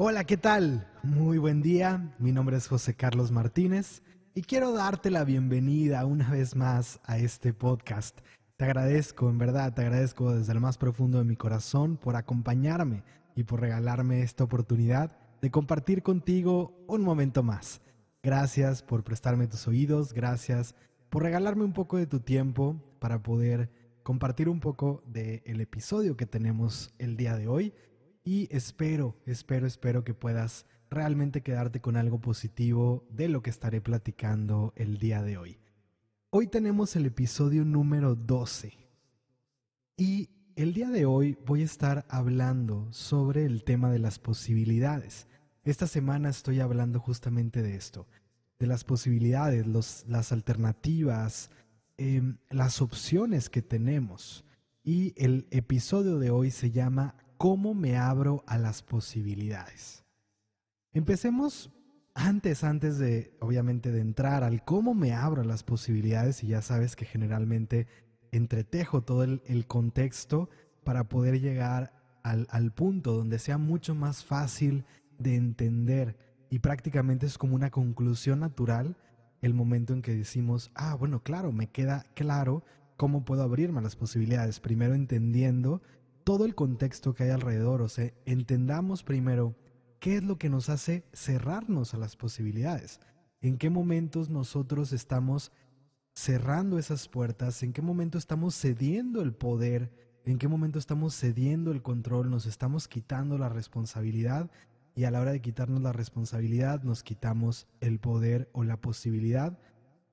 Hola, ¿qué tal? Muy buen día, mi nombre es José Carlos Martínez y quiero darte la bienvenida una vez más a este podcast. Te agradezco, en verdad, te agradezco desde el más profundo de mi corazón por acompañarme y por regalarme esta oportunidad de compartir contigo un momento más. Gracias por prestarme tus oídos, gracias por regalarme un poco de tu tiempo para poder compartir un poco del episodio que tenemos el día de hoy y espero que puedas realmente quedarte con algo positivo de lo que estaré platicando el día de hoy. Hoy tenemos el episodio número 12 y el día de hoy voy a estar hablando sobre el tema de las posibilidades. Esta semana estoy hablando justamente de esto, de las posibilidades, las alternativas, las opciones que tenemos. Y el episodio de hoy se llama ¿Cómo me abro a las posibilidades? Empecemos antes de, obviamente, de entrar al cómo me abro a las posibilidades, y ya sabes que generalmente entretejo todo el contexto para poder llegar al punto donde sea mucho más fácil de entender y prácticamente es como una conclusión natural el momento en que decimos, bueno, claro, me queda claro cómo puedo abrirme a las posibilidades, primero entendiendo todo el contexto que hay alrededor, o sea, entendamos primero qué es lo que nos hace cerrarnos a las posibilidades, en qué momentos nosotros estamos cerrando esas puertas, en qué momento estamos cediendo el poder, en qué momento estamos cediendo el control, nos estamos quitando la responsabilidad y a la hora de quitarnos la responsabilidad nos quitamos el poder o la posibilidad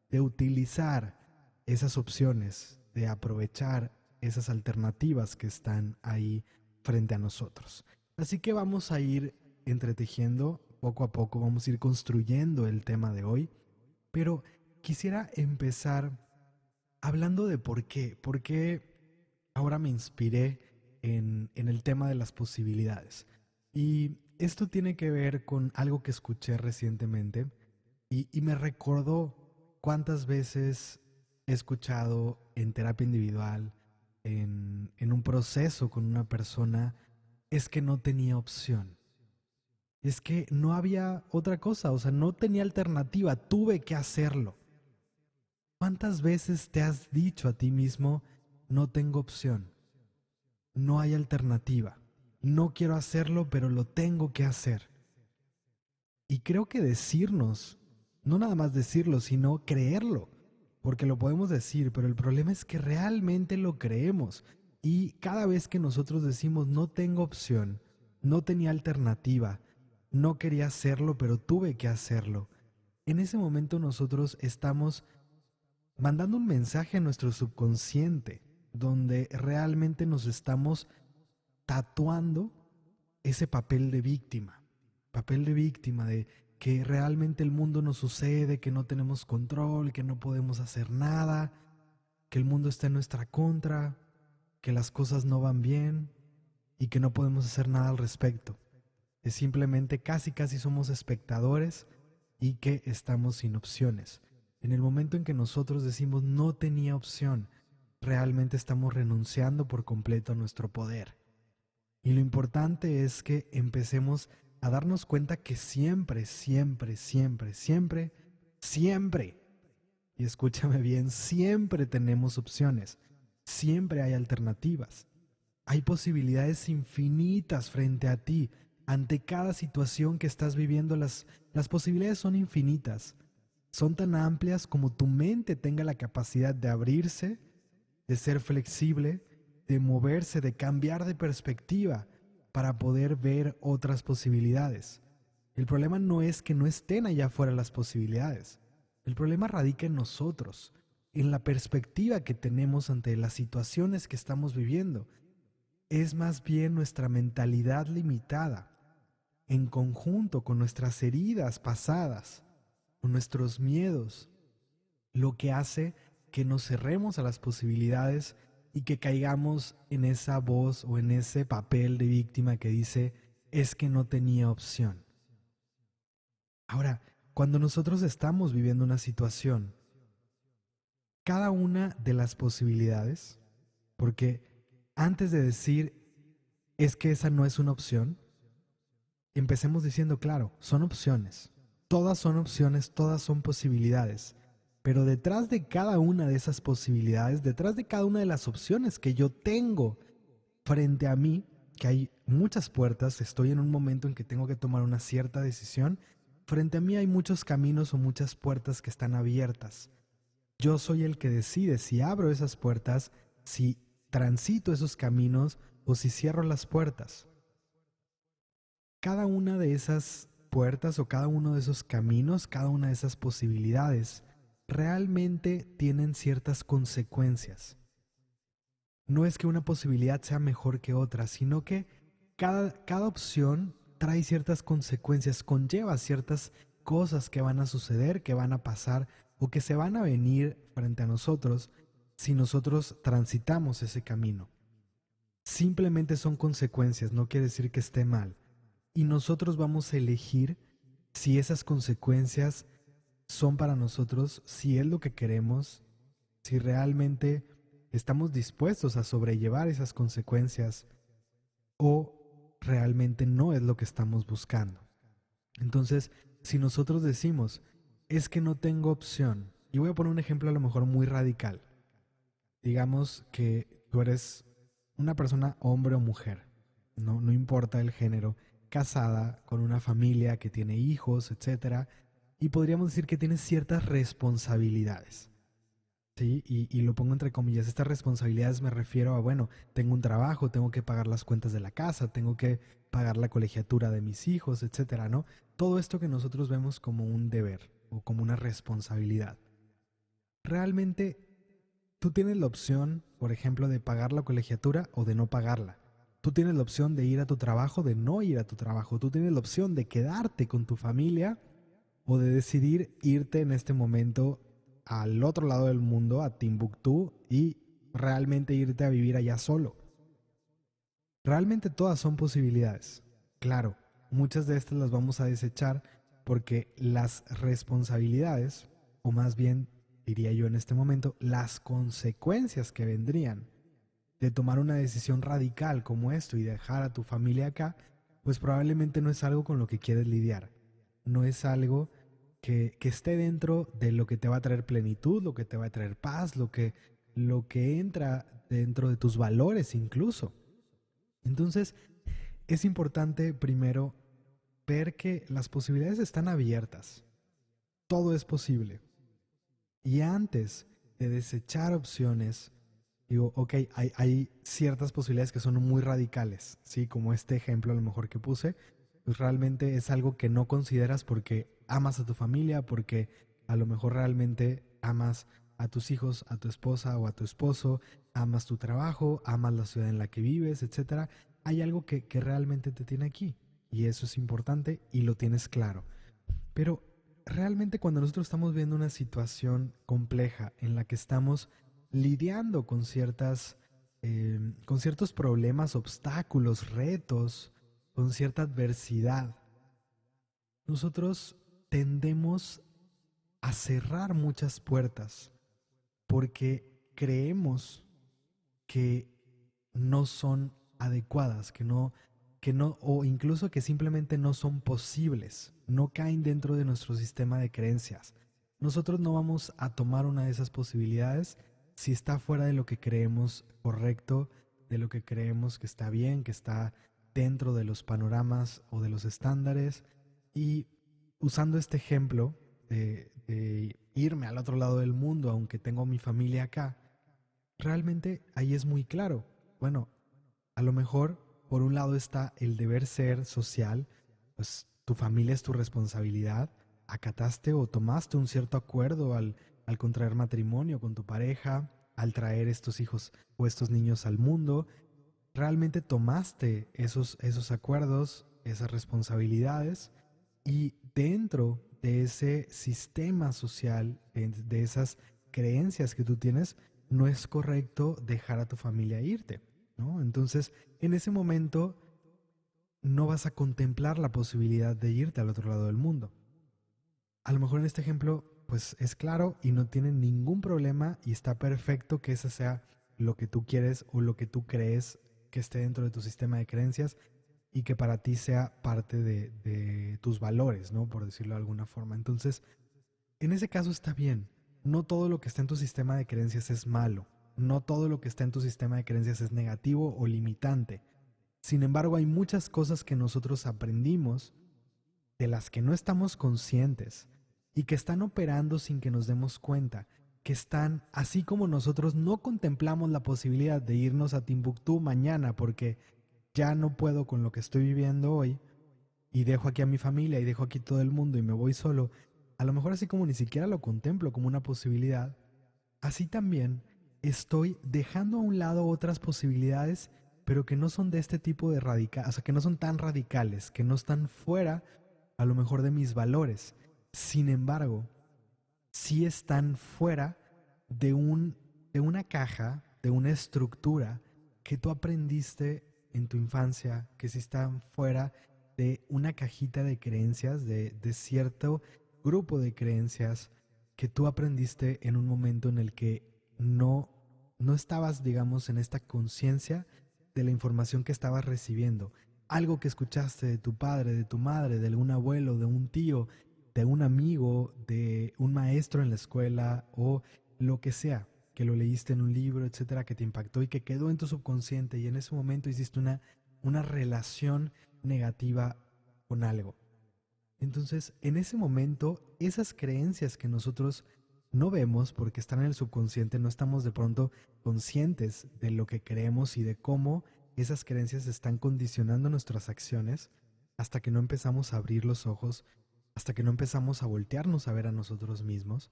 de utilizar esas opciones, de aprovechar esas alternativas que están ahí frente a nosotros. Así que vamos a ir entretejiendo poco a poco, vamos a ir construyendo el tema de hoy, pero quisiera empezar hablando de por qué ahora me inspiré en el tema de las posibilidades. Y esto tiene que ver con algo que escuché recientemente y me recordó cuántas veces he escuchado en terapia individual, en un proceso con una persona, es que no tenía opción. Es que no había otra cosa, o sea, no tenía alternativa, tuve que hacerlo. ¿Cuántas veces te has dicho a ti mismo, no tengo opción, no hay alternativa, no quiero hacerlo, pero lo tengo que hacer? Y creo que decirnos, no nada más decirlo, sino creerlo, porque lo podemos decir, pero el problema es que realmente lo creemos. Y cada vez que nosotros decimos, no tengo opción, no tenía alternativa, no quería hacerlo, pero tuve que hacerlo, en ese momento nosotros estamos mandando un mensaje a nuestro subconsciente, donde realmente nos estamos tatuando ese papel de víctima de que realmente el mundo nos sucede, que no tenemos control, que no podemos hacer nada, que el mundo está en nuestra contra, que las cosas no van bien y que no podemos hacer nada al respecto. Es simplemente casi somos espectadores y que estamos sin opciones. En el momento en que nosotros decimos no tenía opción, realmente estamos renunciando por completo a nuestro poder. Y lo importante es que empecemos a darnos cuenta que siempre, y escúchame bien, siempre tenemos opciones, siempre hay alternativas. Hay posibilidades infinitas frente a ti. Ante cada situación que estás viviendo, las posibilidades son infinitas. Son tan amplias como tu mente tenga la capacidad de abrirse, de ser flexible, de moverse, de cambiar de perspectiva para poder ver otras posibilidades. El problema no es que no estén allá afuera las posibilidades. El problema radica en nosotros, en la perspectiva que tenemos ante las situaciones que estamos viviendo. Es más bien nuestra mentalidad limitada, en conjunto con nuestras heridas pasadas, con nuestros miedos, lo que hace que nos cerremos a las posibilidades y que caigamos en esa voz o en ese papel de víctima que dice, es que no tenía opción. Ahora, cuando nosotros estamos viviendo una situación, cada una de las posibilidades, porque antes de decir, es que esa no es una opción, empecemos diciendo, claro, son opciones. Todas son opciones, todas son posibilidades. Pero detrás de cada una de esas posibilidades, detrás de cada una de las opciones que yo tengo frente a mí, que hay muchas puertas, estoy en un momento en que tengo que tomar una cierta decisión, frente a mí hay muchos caminos o muchas puertas que están abiertas. Yo soy el que decide si abro esas puertas, si transito esos caminos o si cierro las puertas. Cada una de esas puertas o cada uno de esos caminos, cada una de esas posibilidades, realmente tienen ciertas consecuencias. No es que una posibilidad sea mejor que otra, sino que cada opción trae ciertas consecuencias, conlleva ciertas cosas que van a suceder, que van a pasar o que se van a venir frente a nosotros si nosotros transitamos ese camino. Simplemente son consecuencias, no quiere decir que esté mal. Y nosotros vamos a elegir si esas consecuencias son para nosotros, si es lo que queremos, si realmente estamos dispuestos a sobrellevar esas consecuencias o realmente no es lo que estamos buscando. Entonces, si nosotros decimos, es que no tengo opción, y voy a poner un ejemplo a lo mejor muy radical. Digamos que tú eres una persona, hombre o mujer, no importa el género, casada, con una familia que tiene hijos, etcétera, y podríamos decir que tienes ciertas responsabilidades. Sí, y lo pongo entre comillas, estas responsabilidades me refiero a, bueno, tengo un trabajo, tengo que pagar las cuentas de la casa, tengo que pagar la colegiatura de mis hijos, etcétera, ¿no? Todo esto que nosotros vemos como un deber o como una responsabilidad. Realmente tú tienes la opción, por ejemplo, de pagar la colegiatura o de no pagarla. Tú tienes la opción de ir a tu trabajo, de no ir a tu trabajo. Tú tienes la opción de quedarte con tu familia o de decidir irte en este momento al otro lado del mundo, a Timbuktu, y realmente irte a vivir allá solo. Realmente todas son posibilidades. Claro, muchas de estas las vamos a desechar porque las responsabilidades, o más bien diría yo en este momento, las consecuencias que vendrían de tomar una decisión radical como esto y dejar a tu familia acá, pues probablemente no es algo con lo que quieres lidiar. No es algo que esté dentro de lo que te va a traer plenitud, lo que te va a traer paz, lo que entra dentro de tus valores incluso. Entonces, es importante primero ver que las posibilidades están abiertas. Todo es posible. Y antes de desechar opciones, digo, ok, hay ciertas posibilidades que son muy radicales, ¿sí? Como este ejemplo a lo mejor que puse, pues realmente es algo que no consideras porque amas a tu familia, porque a lo mejor realmente amas a tus hijos, a tu esposa o a tu esposo, amas tu trabajo, amas la ciudad en la que vives, etcétera. Hay algo que realmente te tiene aquí y eso es importante y lo tienes claro. Pero realmente cuando nosotros estamos viendo una situación compleja en la que estamos lidiando con ciertos problemas, obstáculos, retos, con cierta adversidad, nosotros tendemos a cerrar muchas puertas porque creemos que no son adecuadas, que no, o incluso que simplemente no son posibles, no caen dentro de nuestro sistema de creencias. Nosotros no vamos a tomar una de esas posibilidades si está fuera de lo que creemos correcto, de lo que creemos que está bien, que está dentro de los panoramas o de los estándares. Y usando este ejemplo de irme al otro lado del mundo, aunque tengo mi familia acá, realmente ahí es muy claro. Bueno, a lo mejor por un lado está el deber ser social, pues tu familia es tu responsabilidad, acataste o tomaste un cierto acuerdo al contraer matrimonio con tu pareja, al traer estos hijos o estos niños al mundo, realmente tomaste esos acuerdos, esas responsabilidades y dentro de ese sistema social, de esas creencias que tú tienes, no es correcto dejar a tu familia irte, ¿no? Entonces, en ese momento no vas a contemplar la posibilidad de irte al otro lado del mundo. A lo mejor en este ejemplo, pues es claro y no tiene ningún problema y está perfecto que ese sea lo que tú quieres o lo que tú crees que esté dentro de tu sistema de creencias. y que para ti sea parte de tus valores, ¿no? Por decirlo de alguna forma. Entonces, en ese caso está bien. No todo lo que está en tu sistema de creencias es malo. No todo lo que está en tu sistema de creencias es negativo o limitante. Sin embargo, hay muchas cosas que nosotros aprendimos de las que no estamos conscientes y que están operando sin que nos demos cuenta, que están, así como nosotros no contemplamos la posibilidad de irnos a Timbuktu mañana porque ya no puedo con lo que estoy viviendo hoy y dejo aquí a mi familia y dejo aquí todo el mundo y me voy solo, a lo mejor así como ni siquiera lo contemplo como una posibilidad, así también estoy dejando a un lado otras posibilidades, pero que no son de este tipo de o sea, que no son tan radicales, que no están fuera a lo mejor de mis valores. Sin embargo, sí están fuera de de una caja, de una estructura que tú aprendiste en tu infancia, que sí están fuera de una cajita de creencias, de cierto grupo de creencias que tú aprendiste en un momento en el que no, no estabas, digamos, en esta conciencia de la información que estabas recibiendo. Algo que escuchaste de tu padre, de tu madre, de algún abuelo, de un tío, de un amigo, de un maestro en la escuela o lo que sea, que lo leíste en un libro, etcétera, que te impactó y que quedó en tu subconsciente y en ese momento hiciste una relación negativa con algo. Entonces, en ese momento, esas creencias que nosotros no vemos porque están en el subconsciente, no estamos de pronto conscientes de lo que creemos y de cómo esas creencias están condicionando nuestras acciones hasta que no empezamos a abrir los ojos, hasta que no empezamos a voltearnos a ver a nosotros mismos.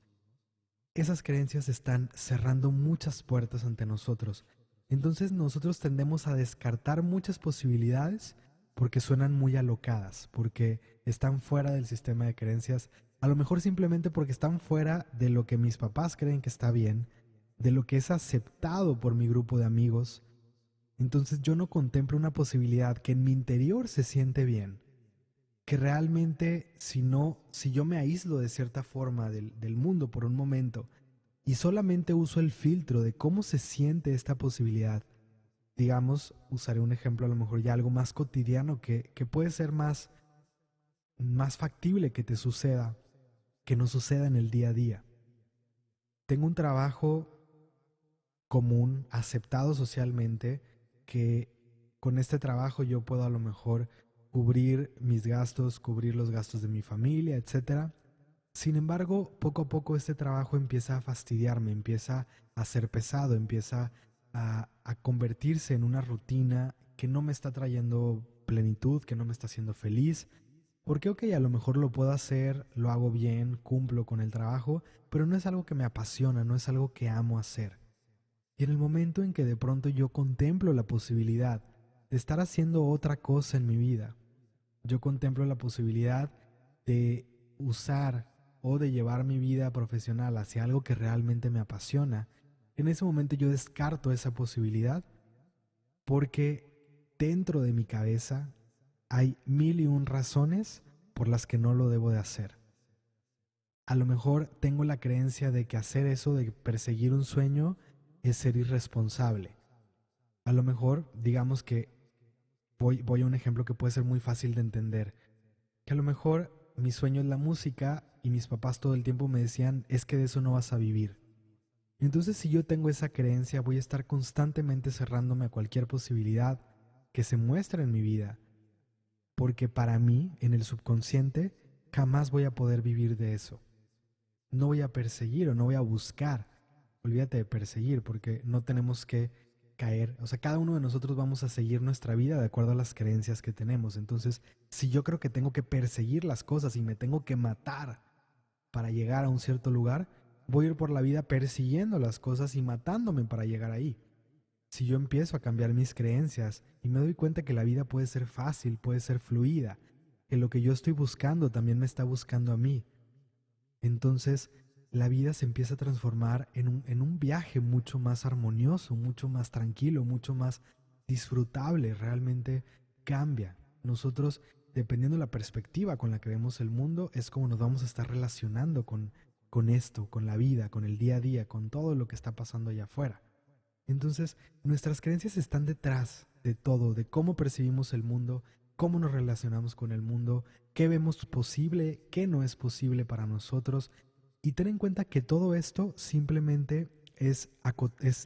Esas creencias están cerrando muchas puertas ante nosotros. Entonces nosotros tendemos a descartar muchas posibilidades porque suenan muy alocadas, porque están fuera del sistema de creencias, a lo mejor simplemente porque están fuera de lo que mis papás creen que está bien, de lo que es aceptado por mi grupo de amigos. Entonces yo no contemplo una posibilidad que en mi interior se siente bien, que realmente si yo me aíslo de cierta forma del mundo por un momento y solamente uso el filtro de cómo se siente esta posibilidad, digamos, usaré un ejemplo a lo mejor ya algo más cotidiano que puede ser más factible que te suceda, que no suceda en el día a día. Tengo un trabajo común, aceptado socialmente, que con este trabajo yo puedo a lo mejor cubrir mis gastos, cubrir los gastos de mi familia, etcétera. Sin embargo, poco a poco este trabajo empieza a fastidiarme, empieza a ser pesado, empieza a convertirse en una rutina que no me está trayendo plenitud, que no me está haciendo feliz. Porque, ok, a lo mejor lo puedo hacer, lo hago bien, cumplo con el trabajo, pero no es algo que me apasiona, no es algo que amo hacer. Y en el momento en que de pronto yo contemplo la posibilidad de estar haciendo otra cosa en mi vida, yo contemplo la posibilidad de usar o de llevar mi vida profesional hacia algo que realmente me apasiona, en ese momento yo descarto esa posibilidad porque dentro de mi cabeza hay mil y un razones por las que no lo debo de hacer. A lo mejor tengo la creencia de que hacer eso, de perseguir un sueño, es ser irresponsable. A lo mejor, digamos que voy a un ejemplo que puede ser muy fácil de entender, que a lo mejor mi sueño es la música y mis papás todo el tiempo me decían, es que de eso no vas a vivir. Entonces, si yo tengo esa creencia, voy a estar constantemente cerrándome a cualquier posibilidad que se muestre en mi vida, porque para mí, en el subconsciente, jamás voy a poder vivir de eso. No voy a perseguir o no voy a buscar. Olvídate de perseguir, porque no tenemos que caer. O sea, cada uno de nosotros vamos a seguir nuestra vida de acuerdo a las creencias que tenemos. Entonces, si yo creo que tengo que perseguir las cosas y me tengo que matar para llegar a un cierto lugar, voy a ir por la vida persiguiendo las cosas y matándome para llegar ahí. Si yo empiezo a cambiar mis creencias y me doy cuenta que la vida puede ser fácil, puede ser fluida, que lo que yo estoy buscando también me está buscando a mí, entonces la vida se empieza a transformar en un viaje mucho más armonioso, mucho más tranquilo, mucho más disfrutable, realmente cambia. Nosotros, dependiendo de la perspectiva con la que vemos el mundo, es como nos vamos a estar relacionando con esto, con la vida, con el día a día, con todo lo que está pasando allá afuera. Entonces, nuestras creencias están detrás de todo, de cómo percibimos el mundo, cómo nos relacionamos con el mundo, qué vemos posible, qué no es posible para nosotros. Y ten en cuenta que todo esto simplemente es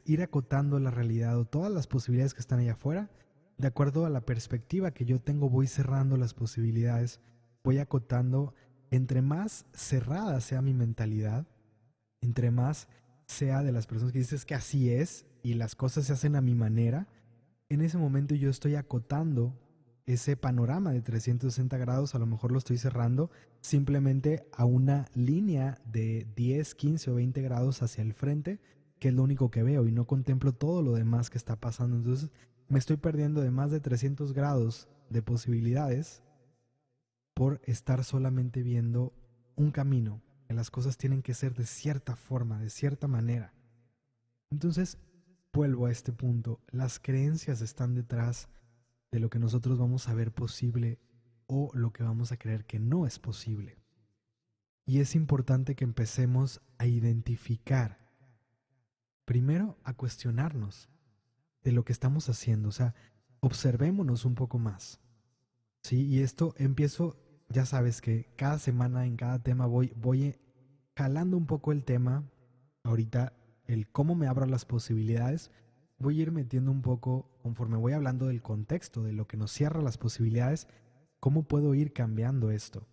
ir acotando la realidad o todas las posibilidades que están allá afuera. De acuerdo a la perspectiva que yo tengo, voy cerrando las posibilidades, voy acotando. Entre más cerrada sea mi mentalidad, entre más sea de las personas que dices que así es y las cosas se hacen a mi manera, en ese momento yo estoy acotando ese panorama de 360 grados, a lo mejor lo estoy cerrando simplemente a una línea de 10, 15 o 20 grados hacia el frente, que es lo único que veo y no contemplo todo lo demás que está pasando. Entonces me estoy perdiendo de más de 300 grados de posibilidades por estar solamente viendo un camino, que las cosas tienen que ser de cierta forma, de cierta manera. Entonces, vuelvo a este punto, las creencias están detrás de lo que nosotros vamos a ver posible o lo que vamos a creer que no es posible. Y es importante que empecemos a identificar, primero a cuestionarnos de lo que estamos haciendo, o sea, observémonos un poco más. Sí, y esto empiezo, ya sabes que cada semana en cada tema voy jalando un poco el tema. Ahorita el cómo me abro las posibilidades, voy a ir metiendo un poco conforme voy hablando del contexto, de lo que nos cierra las posibilidades, cómo puedo ir cambiando esto.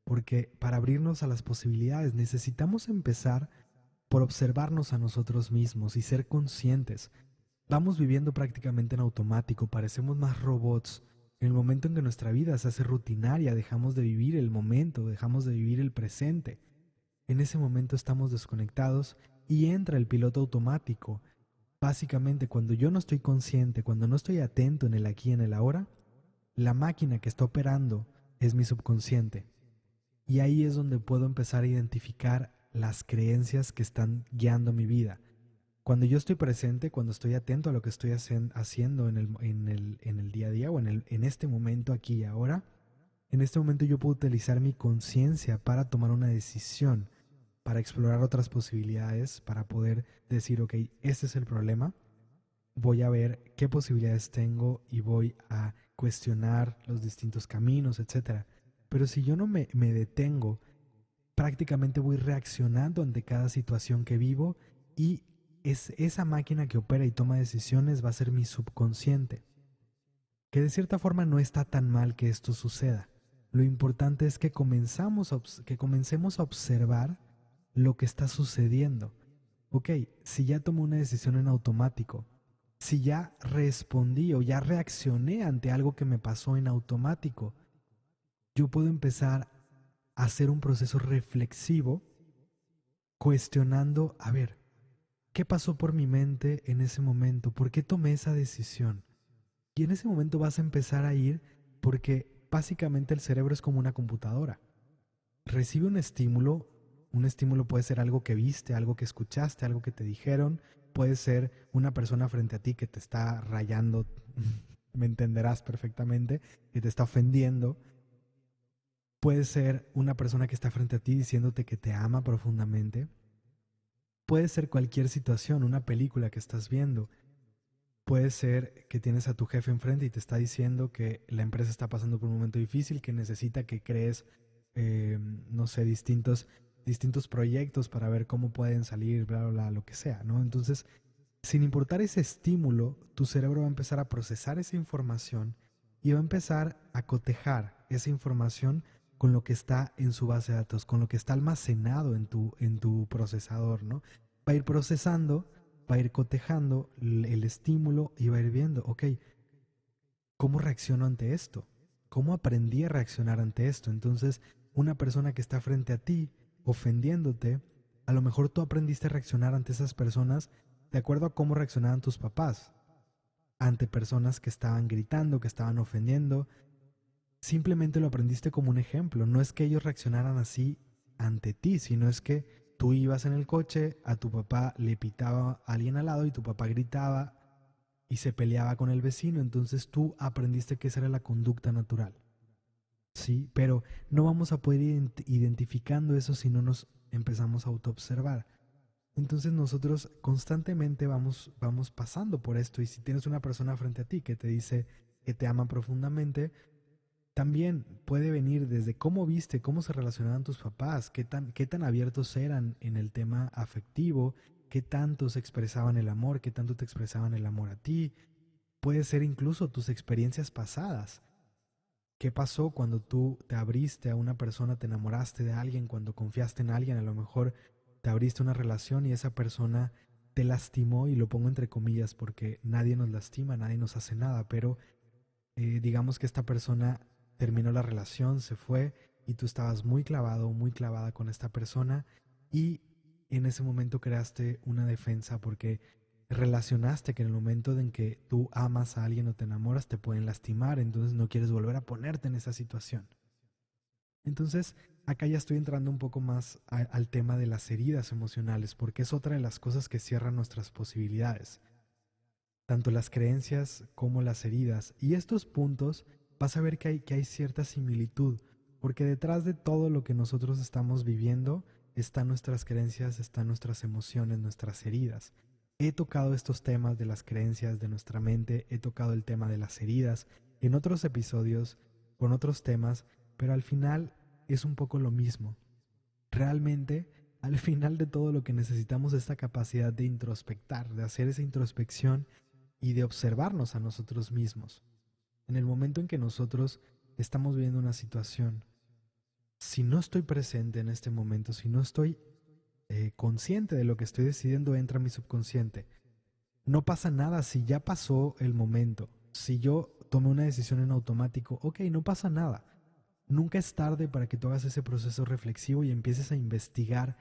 Porque para abrirnos a las posibilidades necesitamos empezar por observarnos a nosotros mismos y ser conscientes. Vamos viviendo prácticamente en automático, parecemos más robots. En el momento en que nuestra vida se hace rutinaria, dejamos de vivir el momento, dejamos de vivir el presente. En ese momento estamos desconectados y entra el piloto automático. Básicamente, cuando yo no estoy consciente, cuando no estoy atento en el aquí y en el ahora, la máquina que está operando es mi subconsciente. Y ahí es donde puedo empezar a identificar las creencias que están guiando mi vida. Cuando yo estoy presente, cuando estoy atento a lo que estoy haciendo en el día a día o en este momento aquí y ahora, en este momento yo puedo utilizar mi conciencia para tomar una decisión, para explorar otras posibilidades, para poder decir, ok, este es el problema, voy a ver qué posibilidades tengo y voy a cuestionar los distintos caminos, etcétera. Pero si yo no me detengo, prácticamente voy reaccionando ante cada situación que vivo y esa máquina que opera y toma decisiones va a ser mi subconsciente. Que de cierta forma no está tan mal que esto suceda. Lo importante es que comencemos a observar lo que está sucediendo. Ok, si ya tomé una decisión en automático, si ya respondí o ya reaccioné ante algo que me pasó en automático, yo puedo empezar a hacer un proceso reflexivo cuestionando, a ver, ¿qué pasó por mi mente en ese momento? ¿Por qué tomé esa decisión? Y en ese momento vas a empezar a ir porque básicamente el cerebro es como una computadora. Recibe un estímulo puede ser algo que viste, algo que escuchaste, algo que te dijeron, puede ser una persona frente a ti que te está rayando, me entenderás perfectamente, que te está ofendiendo. Puede ser una persona que está frente a ti diciéndote que te ama profundamente. Puede ser cualquier situación, una película que estás viendo. Puede ser que tienes a tu jefe enfrente y te está diciendo que la empresa está pasando por un momento difícil, que necesita que crees, no sé, distintos proyectos para ver cómo pueden salir, bla, bla, bla, lo que sea, ¿no? Entonces, sin importar ese estímulo, tu cerebro va a empezar a procesar esa información y va a empezar a cotejar esa información con lo que está en su base de datos, con lo que está almacenado en tu procesador, ¿no? Va a ir procesando, va a ir cotejando el estímulo y va a ir viendo, ok, ¿cómo reacciono ante esto? ¿Cómo aprendí a reaccionar ante esto? Entonces, una persona que está frente a ti, ofendiéndote, a lo mejor tú aprendiste a reaccionar ante esas personas de acuerdo a cómo reaccionaban tus papás, ante personas que estaban gritando, que estaban ofendiendo. Simplemente lo aprendiste como un ejemplo. No es que ellos reaccionaran así ante ti, sino es que tú ibas en el coche, a tu papá le pitaba a alguien al lado y tu papá gritaba y se peleaba con el vecino. Entonces tú aprendiste que esa era la conducta natural. Sí, pero no vamos a poder ir identificando eso si no nos empezamos a autoobservar. Entonces nosotros constantemente vamos pasando por esto y si tienes una persona frente a ti que te dice que te ama profundamente, También puede venir desde cómo viste, cómo se relacionaban tus papás, qué tan abiertos eran en el tema afectivo, qué tanto se expresaban el amor, qué tanto te expresaban el amor a ti. Puede ser incluso tus experiencias pasadas. ¿Qué pasó cuando tú te abriste a una persona, te enamoraste de alguien, cuando confiaste en alguien? A lo mejor te abriste a una relación y esa persona te lastimó, y lo pongo entre comillas porque nadie nos lastima, nadie nos hace nada, pero digamos que esta persona terminó la relación, se fue y tú estabas muy clavado, muy clavada con esta persona, y en ese momento creaste una defensa porque relacionaste que en el momento en que tú amas a alguien o te enamoras te pueden lastimar, entonces no quieres volver a ponerte en esa situación. Entonces, acá ya estoy entrando un poco más al tema de las heridas emocionales, porque es otra de las cosas que cierran nuestras posibilidades, tanto las creencias como las heridas. Y estos puntos vas a ver que hay cierta similitud, porque detrás de todo lo que nosotros estamos viviendo están nuestras creencias, están nuestras emociones, nuestras heridas. He tocado estos temas de las creencias de nuestra mente, he tocado el tema de las heridas en otros episodios, con otros temas, pero al final es un poco lo mismo. Realmente, al final de todo lo que necesitamos es esta capacidad de introspectar, de hacer esa introspección y de observarnos a nosotros mismos. En el momento en que nosotros estamos viviendo una situación, si no estoy presente en este momento, si no estoy consciente de lo que estoy decidiendo, entra mi subconsciente. No pasa nada si ya pasó el momento. Si yo tomé una decisión en automático, ok, no pasa nada. Nunca es tarde para que tú hagas ese proceso reflexivo y empieces a investigar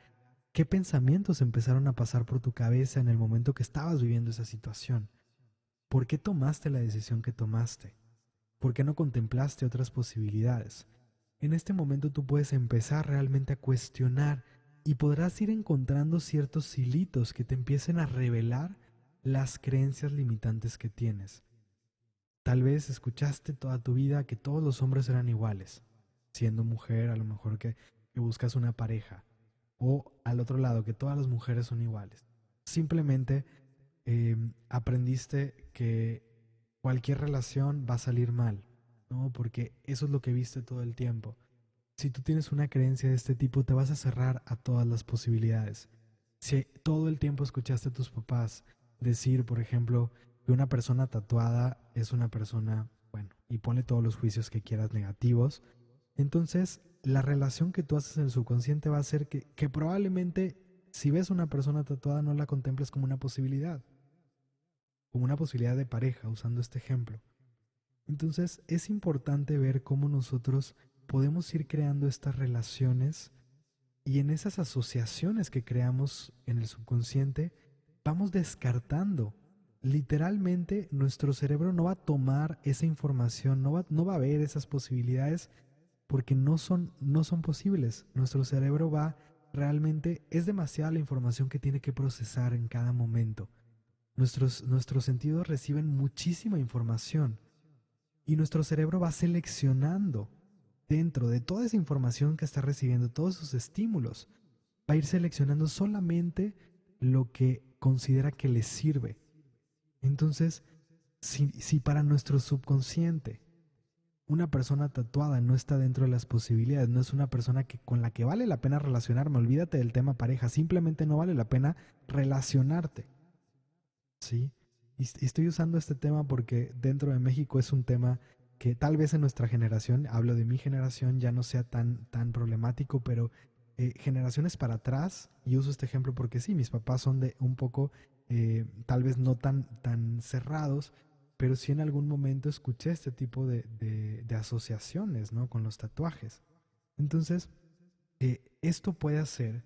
qué pensamientos empezaron a pasar por tu cabeza en el momento que estabas viviendo esa situación. ¿Por qué tomaste la decisión que tomaste? ¿Por qué no contemplaste otras posibilidades? En este momento tú puedes empezar realmente a cuestionar y podrás ir encontrando ciertos hilitos que te empiecen a revelar las creencias limitantes que tienes. Tal vez escuchaste toda tu vida que todos los hombres eran iguales. Siendo mujer, a lo mejor que buscas una pareja. O al otro lado, que todas las mujeres son iguales. Simplemente aprendiste que cualquier relación va a salir mal, ¿no? Porque eso es lo que viste todo el tiempo. Si tú tienes una creencia de este tipo, te vas a cerrar a todas las posibilidades. Si todo el tiempo escuchaste a tus papás decir, por ejemplo, que una persona tatuada es una persona, bueno, y ponle todos los juicios que quieras negativos, entonces la relación que tú haces en el subconsciente va a ser que probablemente si ves una persona tatuada no la contemples como una posibilidad de pareja, usando este ejemplo. Entonces es importante ver cómo nosotros podemos ir creando estas relaciones, y en esas asociaciones que creamos en el subconsciente vamos descartando. Literalmente nuestro cerebro no va a tomar esa información, no va a ver esas posibilidades porque no son posibles. Nuestro cerebro va realmente, es demasiada la información que tiene que procesar en cada momento. Nuestros sentidos reciben muchísima información y nuestro cerebro va seleccionando dentro de toda esa información que está recibiendo, todos esos estímulos, va a ir seleccionando solamente lo que considera que le sirve. Entonces, si para nuestro subconsciente una persona tatuada no está dentro de las posibilidades, no es una persona con la que vale la pena relacionarme, olvídate del tema pareja, simplemente no vale la pena relacionarte, ¿sí? Y estoy usando este tema porque dentro de México es un tema que tal vez en nuestra generación, hablo de mi generación, ya no sea tan problemático, pero generaciones para atrás, y uso este ejemplo porque sí, mis papás son de un poco, tal vez no tan cerrados, pero sí en algún momento escuché este tipo de asociaciones, ¿no? Con los tatuajes. Entonces, esto puede hacer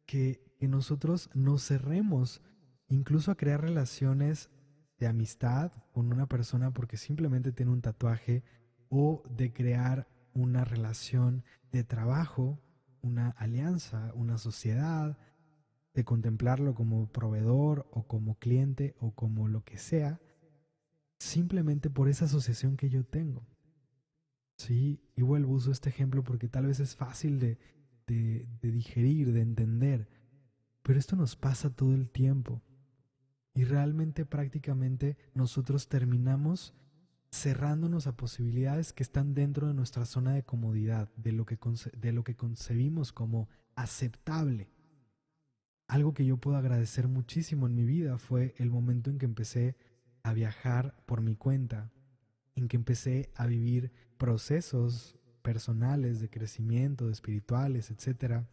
que nosotros nos cerremos incluso a crear relaciones de amistad con una persona porque simplemente tiene un tatuaje, o de crear una relación de trabajo, una alianza, una sociedad, de contemplarlo como proveedor o como cliente o como lo que sea, simplemente por esa asociación que yo tengo. Sí, y vuelvo, uso este ejemplo porque tal vez es fácil de digerir, de entender, pero esto nos pasa todo el tiempo y realmente prácticamente nosotros terminamos cerrándonos a posibilidades que están dentro de nuestra zona de comodidad, de lo que concebimos como aceptable. Algo que yo puedo agradecer muchísimo en mi vida fue el momento en que empecé a viajar por mi cuenta, en que empecé a vivir procesos personales de crecimiento, de espirituales, etcétera,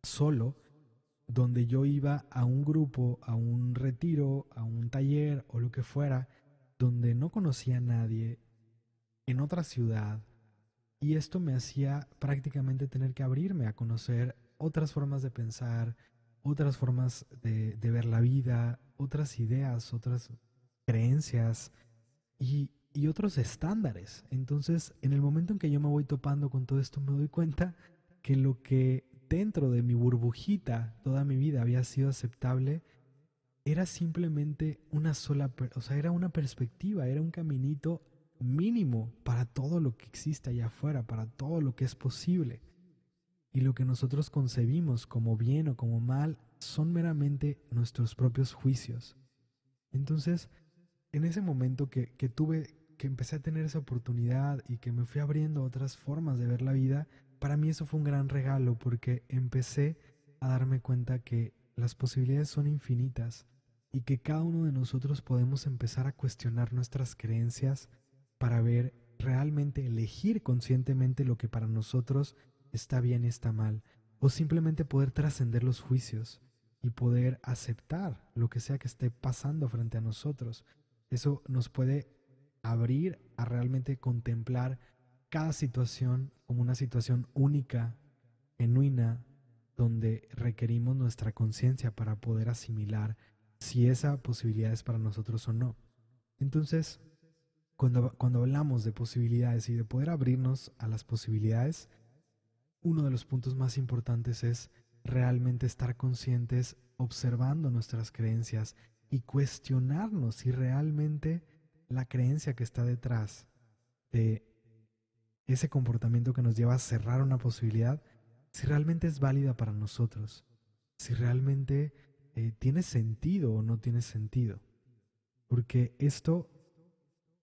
solo, donde yo iba a un grupo, a un retiro, a un taller o lo que fuera, donde no conocía a nadie, en otra ciudad, y esto me hacía prácticamente tener que abrirme a conocer otras formas de pensar, otras formas de ver la vida, otras ideas, otras creencias y otros estándares. Entonces, en el momento en que yo me voy topando con todo esto, me doy cuenta que lo que dentro de mi burbujita toda mi vida había sido aceptable era simplemente una sola, o sea, era una perspectiva, era un caminito mínimo para todo lo que existe allá afuera, para todo lo que es posible. Y lo que nosotros concebimos como bien o como mal son meramente nuestros propios juicios. Entonces, en ese momento que empecé a tener esa oportunidad y que me fui abriendo a otras formas de ver la vida, para mí eso fue un gran regalo porque empecé a darme cuenta que las posibilidades son infinitas y que cada uno de nosotros podemos empezar a cuestionar nuestras creencias para ver realmente elegir conscientemente lo que para nosotros está bien y está mal, o simplemente poder trascender los juicios y poder aceptar lo que sea que esté pasando frente a nosotros. Eso nos puede abrir a realmente contemplar cada situación como una situación única, genuina, donde requerimos nuestra conciencia para poder asimilar si esa posibilidad es para nosotros o no. Entonces, cuando hablamos de posibilidades y de poder abrirnos a las posibilidades, uno de los puntos más importantes es realmente estar conscientes observando nuestras creencias y cuestionarnos si realmente la creencia que está detrás de ese comportamiento que nos lleva a cerrar una posibilidad, si realmente es válida para nosotros, si realmente tiene sentido o no tiene sentido. Porque esto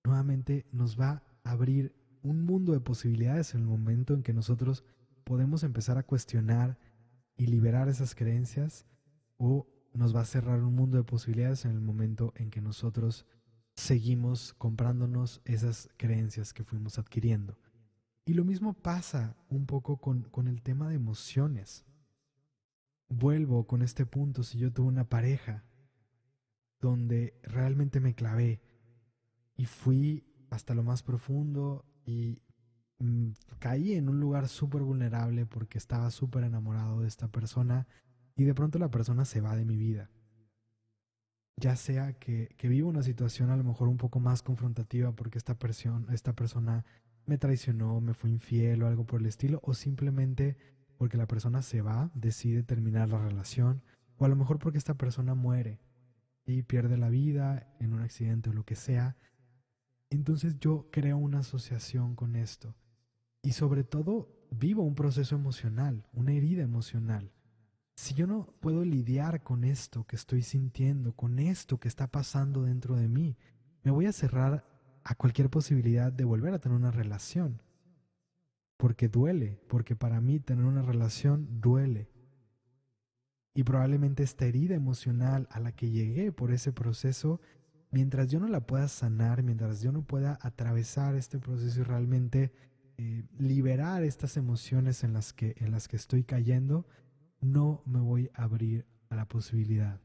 nuevamente nos va a abrir un mundo de posibilidades en el momento en que nosotros podemos empezar a cuestionar y liberar esas creencias, o nos va a cerrar un mundo de posibilidades en el momento en que nosotros seguimos comprándonos esas creencias que fuimos adquiriendo. Y lo mismo pasa un poco con el tema de emociones. Vuelvo con este punto: si yo tuve una pareja donde realmente me clavé y fui hasta lo más profundo y caí en un lugar súper vulnerable porque estaba súper enamorado de esta persona, y de pronto la persona se va de mi vida. Ya sea que vivo una situación a lo mejor un poco más confrontativa porque esta persona me traicionó, me fue infiel o algo por el estilo, o simplemente porque la persona se va, decide terminar la relación, o a lo mejor porque esta persona muere y pierde la vida en un accidente o lo que sea. Entonces yo creo una asociación con esto y sobre todo vivo un proceso emocional, una herida emocional. Si yo no puedo lidiar con esto que estoy sintiendo, con esto que está pasando dentro de mí, me voy a cerrar a cualquier posibilidad de volver a tener una relación. Porque duele, porque para mí tener una relación duele. Y probablemente esta herida emocional a la que llegué por ese proceso, mientras yo no la pueda sanar, mientras yo no pueda atravesar este proceso y realmente liberar estas emociones en las que estoy cayendo, no me voy a abrir a la posibilidad.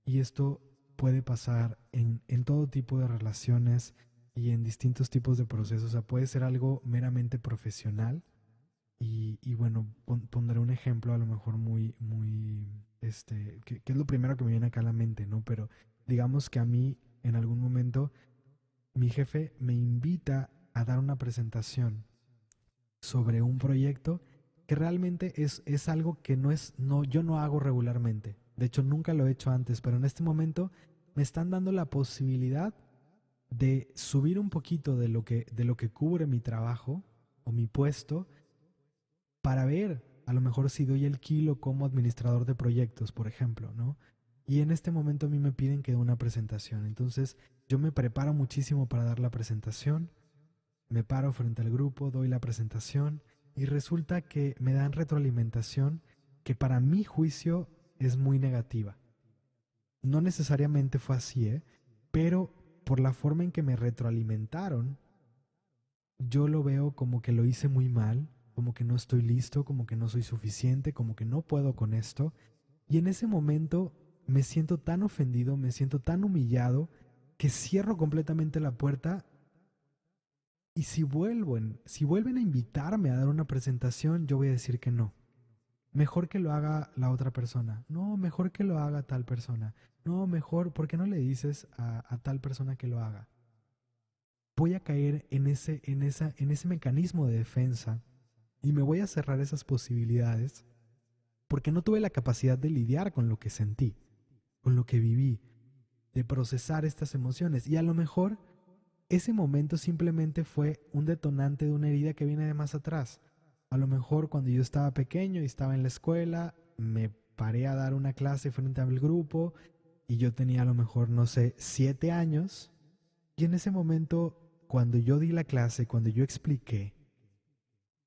Y esto puede pasar en todo tipo de relaciones y en distintos tipos de procesos. O sea, puede ser algo meramente profesional. Y bueno, pondré un ejemplo a lo mejor que es lo primero que me viene acá a la mente, ¿no? Pero digamos que a mí, en algún momento, mi jefe me invita a dar una presentación sobre un proyecto que realmente es algo que yo no hago regularmente. De hecho, nunca lo he hecho antes, pero en este momento me están dando la posibilidad de subir un poquito de lo que cubre mi trabajo o mi puesto, para ver a lo mejor si doy el kilo como administrador de proyectos, por ejemplo, ¿no? Y en este momento a mí me piden que dé una presentación. Entonces, yo me preparo muchísimo para dar la presentación, me paro frente al grupo, doy la presentación y resulta que me dan retroalimentación que para mi juicio es muy negativa. No necesariamente fue así, pero por la forma en que me retroalimentaron, yo lo veo como que lo hice muy mal, como que no estoy listo, como que no soy suficiente, como que no puedo con esto. Y en ese momento me siento tan ofendido, me siento tan humillado, que cierro completamente la puerta. Y si vuelven a invitarme a dar una presentación, yo voy a decir que no. Mejor que lo haga la otra persona. No, mejor que lo haga tal persona. No, mejor, ¿por qué no le dices a tal persona que lo haga? Voy a caer en ese mecanismo de defensa y me voy a cerrar esas posibilidades porque no tuve la capacidad de lidiar con lo que sentí, con lo que viví, de procesar estas emociones. Y a lo mejor ese momento simplemente fue un detonante de una herida que viene de más atrás. A lo mejor cuando yo estaba pequeño y estaba en la escuela, me paré a dar una clase frente al grupo y yo tenía a lo mejor, no sé, 7 años. Y en ese momento, cuando yo di la clase, cuando yo expliqué,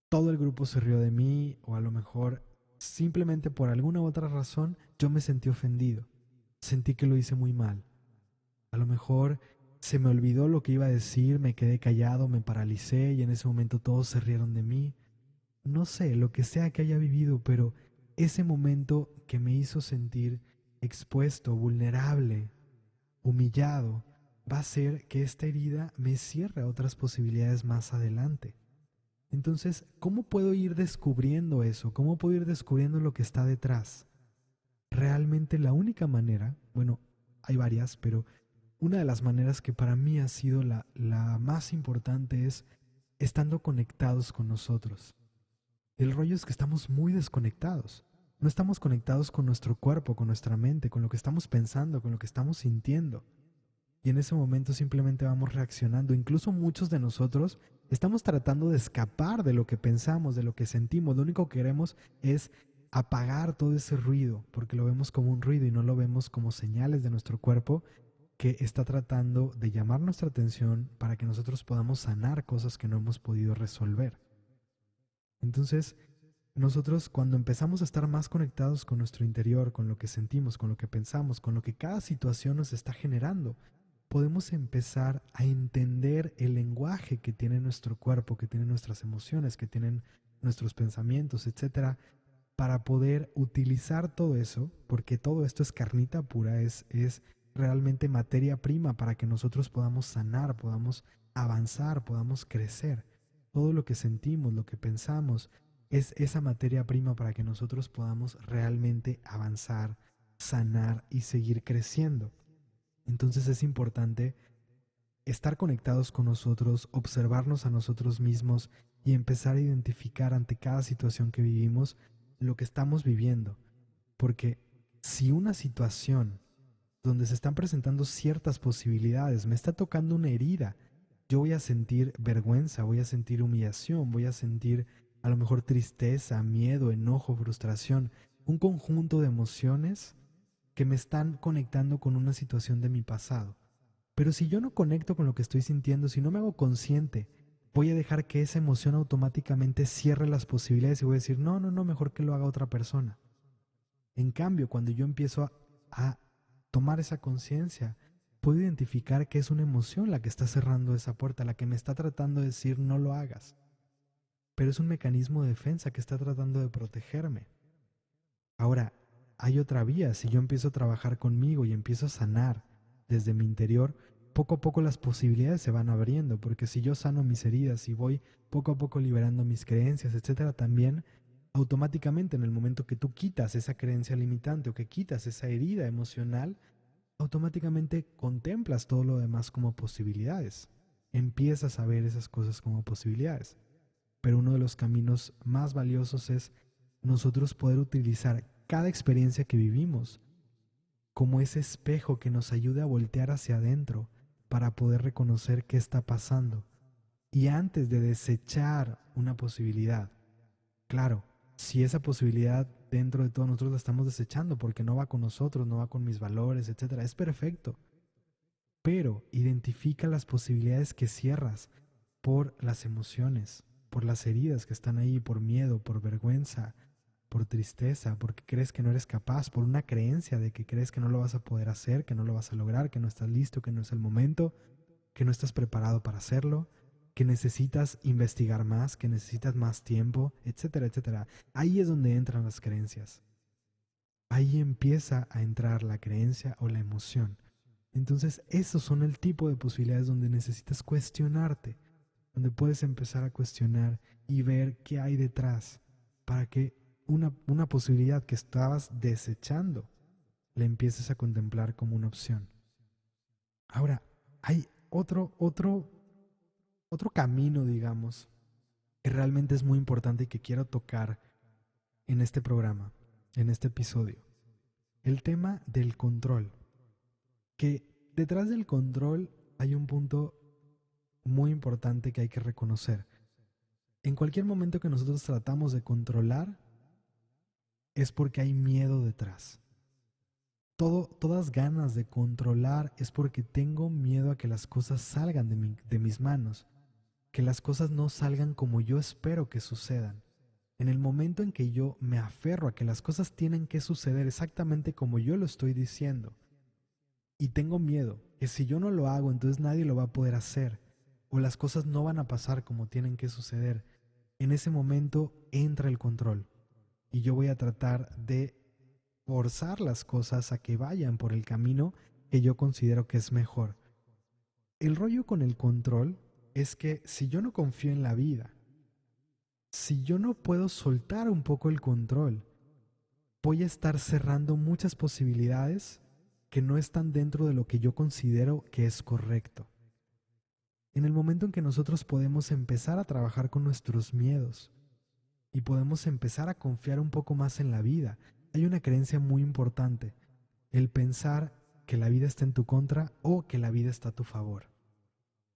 todo el grupo se rió de mí o a lo mejor simplemente por alguna u otra razón yo me sentí ofendido. Sentí que lo hice muy mal. A lo mejor se me olvidó lo que iba a decir, me quedé callado, me paralicé y en ese momento todos se rieron de mí. No sé, lo que sea que haya vivido, pero ese momento que me hizo sentir expuesto, vulnerable, humillado, va a hacer que esta herida me cierre a otras posibilidades más adelante. Entonces, ¿cómo puedo ir descubriendo eso? ¿Cómo puedo ir descubriendo lo que está detrás? Realmente la única manera, bueno, hay varias, pero una de las maneras que para mí ha sido la más importante es estando conectados con nosotros. El rollo es que estamos muy desconectados. No estamos conectados con nuestro cuerpo, con nuestra mente, con lo que estamos pensando, con lo que estamos sintiendo. Y en ese momento simplemente vamos reaccionando. Incluso muchos de nosotros estamos tratando de escapar de lo que pensamos, de lo que sentimos. Lo único que queremos es apagar todo ese ruido, porque lo vemos como un ruido y no lo vemos como señales de nuestro cuerpo que está tratando de llamar nuestra atención para que nosotros podamos sanar cosas que no hemos podido resolver. Entonces, nosotros cuando empezamos a estar más conectados con nuestro interior, con lo que sentimos, con lo que pensamos, con lo que cada situación nos está generando, podemos empezar a entender el lenguaje que tiene nuestro cuerpo, que tienen nuestras emociones, que tienen nuestros pensamientos, etcétera, para poder utilizar todo eso, porque todo esto es carnita pura, es realmente materia prima para que nosotros podamos sanar, podamos avanzar, podamos crecer. Todo lo que sentimos, lo que pensamos, es esa materia prima para que nosotros podamos realmente avanzar, sanar y seguir creciendo. Entonces es importante estar conectados con nosotros, observarnos a nosotros mismos y empezar a identificar ante cada situación que vivimos lo que estamos viviendo. Porque si una situación donde se están presentando ciertas posibilidades me está tocando una herida, yo voy a sentir vergüenza, voy a sentir humillación, voy a sentir a lo mejor tristeza, miedo, enojo, frustración, un conjunto de emociones que me están conectando con una situación de mi pasado. Pero si yo no conecto con lo que estoy sintiendo, si no me hago consciente, voy a dejar que esa emoción automáticamente cierre las posibilidades y voy a decir, no, no, no, mejor que lo haga otra persona. En cambio, cuando yo empiezo a tomar esa conciencia, puedo identificar que es una emoción la que está cerrando esa puerta, la que me está tratando de decir no lo hagas. Pero es un mecanismo de defensa que está tratando de protegerme. Ahora, hay otra vía. Si yo empiezo a trabajar conmigo y empiezo a sanar desde mi interior, poco a poco las posibilidades se van abriendo, porque si yo sano mis heridas y voy poco a poco liberando mis creencias, etcétera, también automáticamente en el momento que tú quitas esa creencia limitante o que quitas esa herida emocional, automáticamente contemplas todo lo demás como posibilidades. Empiezas a ver esas cosas como posibilidades. Pero uno de los caminos más valiosos es nosotros poder utilizar cada experiencia que vivimos como ese espejo que nos ayude a voltear hacia adentro para poder reconocer qué está pasando. Y antes de desechar una posibilidad, claro, si esa posibilidad dentro de todos nosotros la estamos desechando porque no va con nosotros, no va con mis valores, etcétera, es perfecto. pero identifica las posibilidades que cierras por las emociones, por las heridas que están ahí, por miedo, por vergüenza, por tristeza, porque crees que no eres capaz, por una creencia de que crees que no lo vas a poder hacer, que no lo vas a lograr, que no estás listo, que no es el momento, que no estás preparado para hacerlo, que necesitas investigar más, que necesitas más tiempo, etcétera, etcétera. Ahí es donde entran las creencias. Ahí empieza a entrar la creencia o la emoción. Entonces, esos son el tipo de posibilidades donde necesitas cuestionarte, donde puedes empezar a cuestionar y ver qué hay detrás para que una posibilidad que estabas desechando la empieces a contemplar como una opción. Ahora, hay otro camino, digamos, que realmente es muy importante y que quiero tocar en este programa, en este episodio. El tema del control. Que detrás del control hay un punto muy importante que hay que reconocer. En cualquier momento que nosotros tratamos de controlar es porque hay miedo detrás. Todas ganas de controlar es porque tengo miedo a que las cosas salgan de mis manos, que las cosas no salgan como yo espero que sucedan. En el momento en que yo me aferro a que las cosas tienen que suceder exactamente como yo lo estoy diciendo, y tengo miedo que si yo no lo hago, entonces nadie lo va a poder hacer, o las cosas no van a pasar como tienen que suceder, en ese momento entra el control. Y yo voy a tratar de forzar las cosas a que vayan por el camino que yo considero que es mejor. El rollo con el control es que si yo no confío en la vida, si yo no puedo soltar un poco el control, voy a estar cerrando muchas posibilidades que no están dentro de lo que yo considero que es correcto. En el momento en que nosotros podemos empezar a trabajar con nuestros miedos y podemos empezar a confiar un poco más en la vida, hay una creencia muy importante, el pensar que la vida está en tu contra o que la vida está a tu favor.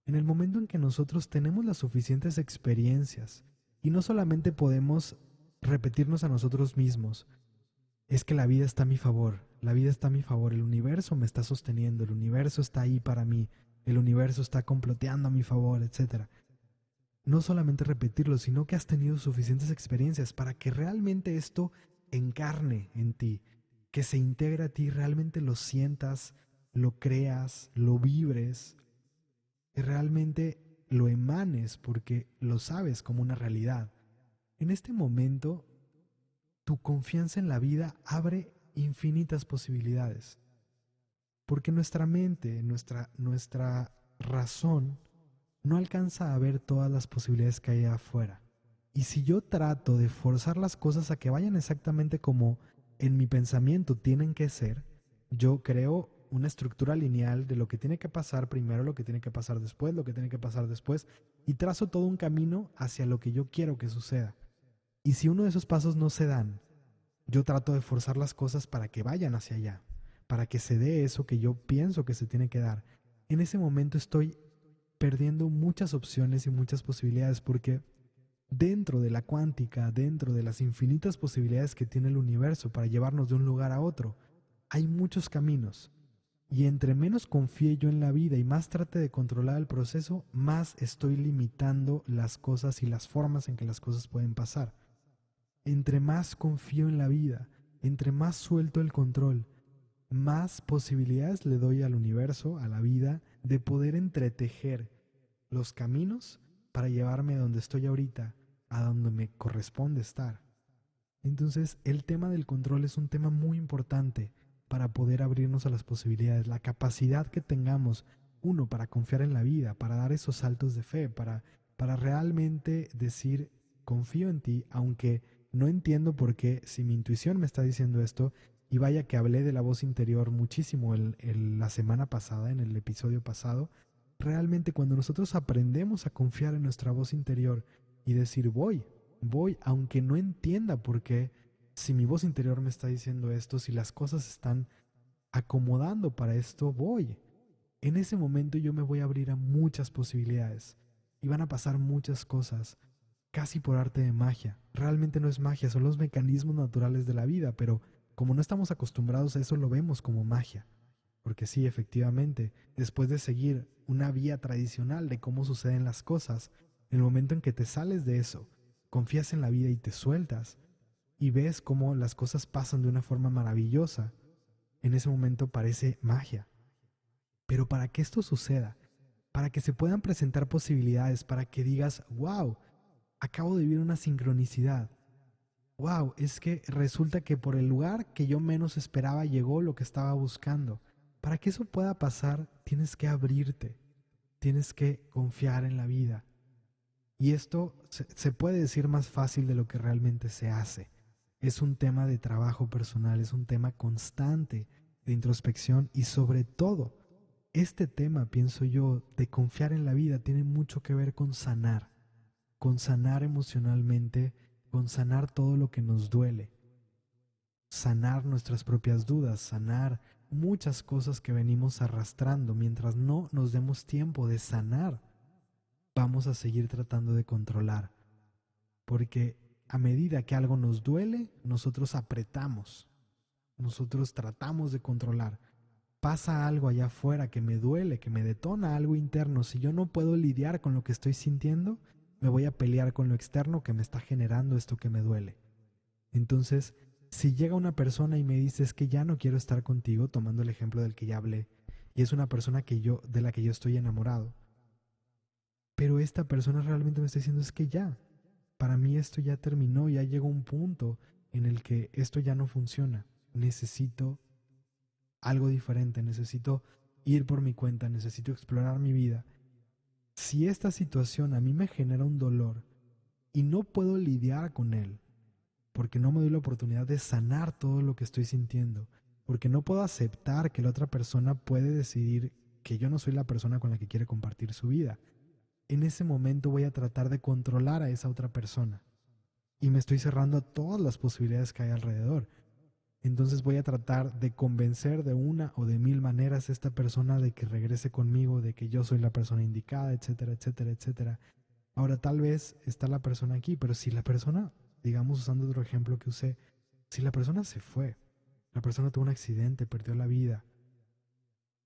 En el momento en que nosotros tenemos las suficientes experiencias y no solamente podemos repetirnos a nosotros mismos, es que la vida está a mi favor, la vida está a mi favor, el universo me está sosteniendo, el universo está ahí para mí, el universo está comploteando a mi favor, etcétera. No solamente repetirlo, sino que has tenido suficientes experiencias para que realmente esto encarne en ti, que se integre a ti, realmente lo sientas, lo creas, lo vibres, que realmente lo emanes porque lo sabes como una realidad. En este momento, tu confianza en la vida abre infinitas posibilidades, porque nuestra mente, nuestra razón, no alcanza a ver todas las posibilidades que hay afuera. Y si yo trato de forzar las cosas a que vayan exactamente como en mi pensamiento tienen que ser, yo creo una estructura lineal de lo que tiene que pasar primero, lo que tiene que pasar después, lo que tiene que pasar después, y trazo todo un camino hacia lo que yo quiero que suceda. Y si uno de esos pasos no se dan, yo trato de forzar las cosas para que vayan hacia allá, para que se dé eso que yo pienso que se tiene que dar. En ese momento estoy perdiendo muchas opciones y muchas posibilidades porque dentro de la cuántica, dentro de las infinitas posibilidades que tiene el universo para llevarnos de un lugar a otro, hay muchos caminos. Y entre menos confíe yo en la vida y más trate de controlar el proceso, más estoy limitando las cosas y las formas en que las cosas pueden pasar. Entre más confío en la vida, entre más suelto el control, más posibilidades le doy al universo, a la vida, de poder entretejer los caminos para llevarme a donde estoy ahorita, a donde me corresponde estar. Entonces, el tema del control es un tema muy importante para poder abrirnos a las posibilidades, la capacidad que tengamos, uno, para confiar en la vida, para dar esos saltos de fe, para realmente decir, confío en ti, aunque no entiendo por qué, si mi intuición me está diciendo esto, y vaya que hablé de la voz interior muchísimo la semana pasada, en el episodio pasado, realmente cuando nosotros aprendemos a confiar en nuestra voz interior y decir voy, aunque no entienda por qué, si mi voz interior me está diciendo esto, si las cosas están acomodando para esto, voy. En ese momento yo me voy a abrir a muchas posibilidades y van a pasar muchas cosas, casi por arte de magia. Realmente no es magia, son los mecanismos naturales de la vida, pero como no estamos acostumbrados a eso, lo vemos como magia, Porque sí, efectivamente, después de seguir una vía tradicional de cómo suceden las cosas, el momento en que te sales de eso, confías en la vida y te sueltas, y ves cómo las cosas pasan de una forma maravillosa, en ese momento parece magia. Pero para que esto suceda, para que se puedan presentar posibilidades, para que digas, wow, acabo de vivir una sincronicidad. Wow, es que resulta que por el lugar que yo menos esperaba llegó lo que estaba buscando. Para que eso pueda pasar, tienes que abrirte, tienes que confiar en la vida. Y esto se puede decir más fácil de lo que realmente se hace. Es un tema de trabajo personal, es un tema constante de introspección y sobre todo, este tema, pienso yo, de confiar en la vida tiene mucho que ver con sanar emocionalmente, con sanar todo lo que nos duele, sanar nuestras propias dudas, sanar muchas cosas que venimos arrastrando. Mientras no nos demos tiempo de sanar, vamos a seguir tratando de controlar, porque a medida que algo nos duele, nosotros apretamos, nosotros tratamos de controlar. Pasa algo allá afuera que me duele, que me detona algo interno. Si yo no puedo lidiar con lo que estoy sintiendo, me voy a pelear con lo externo que me está generando esto que me duele. Entonces, si llega una persona y me dice es que ya no quiero estar contigo, tomando el ejemplo del que ya hablé, y es una persona de la que yo estoy enamorado, pero esta persona realmente me está diciendo es que ya, para mí esto ya terminó, ya llegó un punto en el que esto ya no funciona. Necesito algo diferente, necesito ir por mi cuenta, necesito explorar mi vida. Si esta situación a mí me genera un dolor y no puedo lidiar con él, porque no me doy la oportunidad de sanar todo lo que estoy sintiendo, porque no puedo aceptar que la otra persona puede decidir que yo no soy la persona con la que quiere compartir su vida, en ese momento voy a tratar de controlar a esa otra persona y me estoy cerrando a todas las posibilidades que hay alrededor. Entonces voy a tratar de convencer de una o de mil maneras a esta persona de que regrese conmigo, de que yo soy la persona indicada, etcétera, etcétera, etcétera. Ahora tal vez está la persona aquí, pero si la persona, digamos usando otro ejemplo que usé, si la persona se fue, la persona tuvo un accidente, perdió la vida,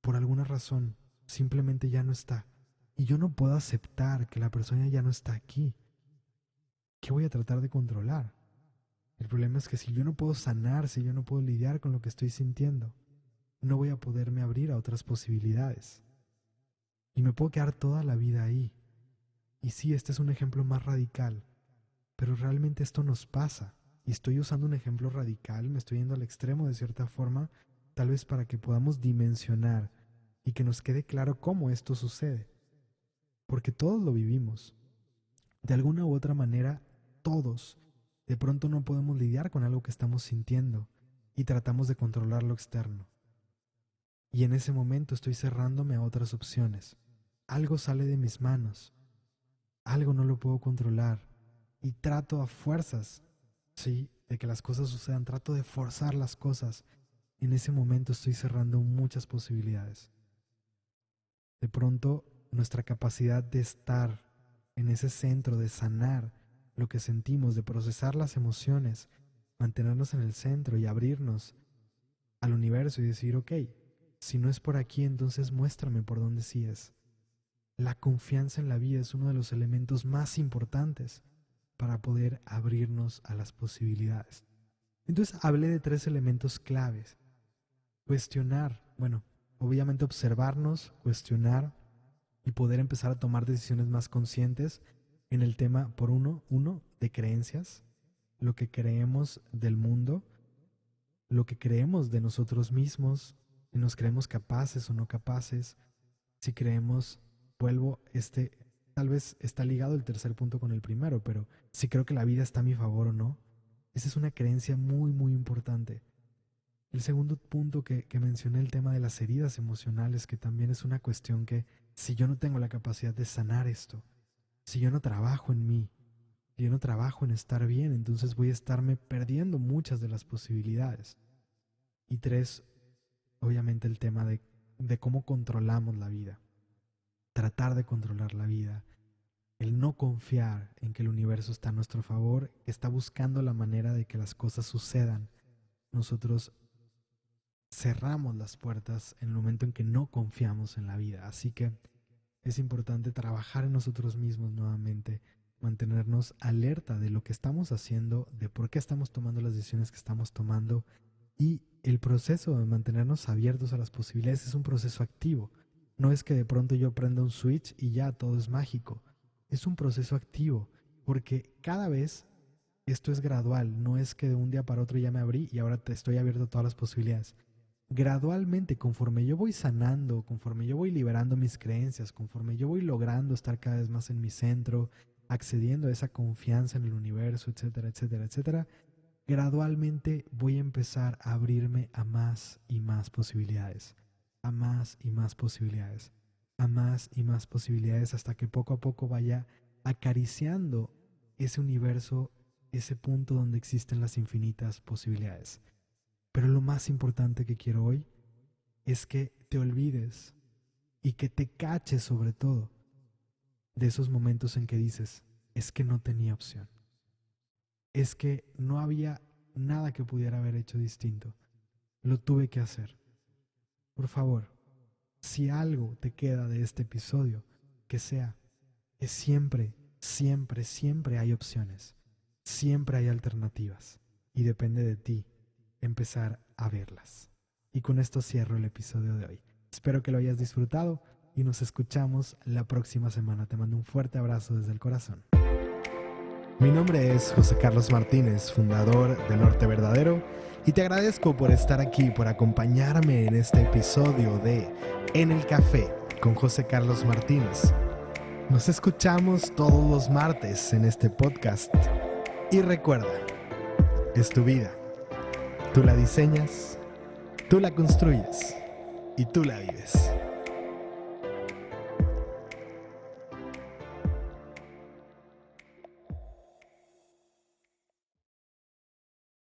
por alguna razón, simplemente ya no está, y yo no puedo aceptar que la persona ya no está aquí, ¿qué voy a tratar de controlar? El problema es que si yo no puedo sanar, si yo no puedo lidiar con lo que estoy sintiendo, no voy a poderme abrir a otras posibilidades. Y me puedo quedar toda la vida ahí. Y sí, este es un ejemplo más radical, pero realmente esto nos pasa. Y estoy usando un ejemplo radical, me estoy yendo al extremo de cierta forma, tal vez para que podamos dimensionar y que nos quede claro cómo esto sucede. Porque todos lo vivimos. De alguna u otra manera, todos. De pronto no podemos lidiar con algo que estamos sintiendo y tratamos de controlar lo externo. Y en ese momento estoy cerrándome a otras opciones. Algo sale de mis manos, algo no lo puedo controlar y trato a fuerzas, sí, de que las cosas sucedan, trato de forzar las cosas. En ese momento estoy cerrando muchas posibilidades. De pronto, nuestra capacidad de estar en ese centro, de sanar lo que sentimos, de procesar las emociones, mantenernos en el centro y abrirnos al universo y decir, ok, si no es por aquí, entonces muéstrame por dónde sí es. La confianza en la vida es uno de los elementos más importantes para poder abrirnos a las posibilidades. Entonces hablé de 3 elementos claves. Cuestionar, bueno, obviamente observarnos, cuestionar y poder empezar a tomar decisiones más conscientes en el tema, por uno, de creencias, lo que creemos del mundo, lo que creemos de nosotros mismos, si nos creemos capaces o no capaces, si creemos, tal vez está ligado el tercer punto con el primero, pero si creo que la vida está a mi favor o no, esa es una creencia muy, muy importante. El segundo punto que mencioné, el tema de las heridas emocionales, que también es una cuestión que si yo no tengo la capacidad de sanar esto, si yo no trabajo en mí, si yo no trabajo en estar bien, entonces voy a estarme perdiendo muchas de las posibilidades. Y 3, obviamente el tema de cómo controlamos la vida. Tratar de controlar la vida, el no confiar en que el universo está a nuestro favor, que está buscando la manera de que las cosas sucedan. Nosotros cerramos las puertas en el momento en que no confiamos en la vida. Así que es importante trabajar en nosotros mismos nuevamente, mantenernos alerta de lo que estamos haciendo, de por qué estamos tomando las decisiones que estamos tomando, y el proceso de mantenernos abiertos a las posibilidades es un proceso activo. No es que de pronto yo prenda un switch y ya todo es mágico. Es un proceso activo, porque cada vez esto es gradual. No es que de un día para otro ya me abrí y ahora estoy abierto a todas las posibilidades. Gradualmente, conforme yo voy sanando, conforme yo voy liberando mis creencias, conforme yo voy logrando estar cada vez más en mi centro, accediendo a esa confianza en el universo, etcétera, etcétera, etcétera, gradualmente voy a empezar a abrirme a más y más posibilidades, a más y más posibilidades, a más y más posibilidades, hasta que poco a poco vaya acariciando ese universo, ese punto donde existen las infinitas posibilidades. Pero lo más importante que quiero hoy es que te olvides y que te caches sobre todo de esos momentos en que dices, es que no tenía opción. Es que no había nada que pudiera haber hecho distinto. Lo tuve que hacer. Por favor, si algo te queda de este episodio, que sea que siempre, siempre, siempre hay opciones. Siempre hay alternativas. Y depende de ti empezar a verlas. Y con esto cierro el episodio de hoy. Espero que lo hayas disfrutado y nos escuchamos la próxima semana. Te mando un fuerte abrazo desde el corazón. Mi nombre es José Carlos Martínez, fundador de Norte Verdadero, y te agradezco por estar aquí, por acompañarme en este episodio de En el Café con José Carlos Martínez. Nos escuchamos todos los martes en este podcast. Y recuerda, es tu vida. Tú la diseñas, tú la construyes y tú la vives.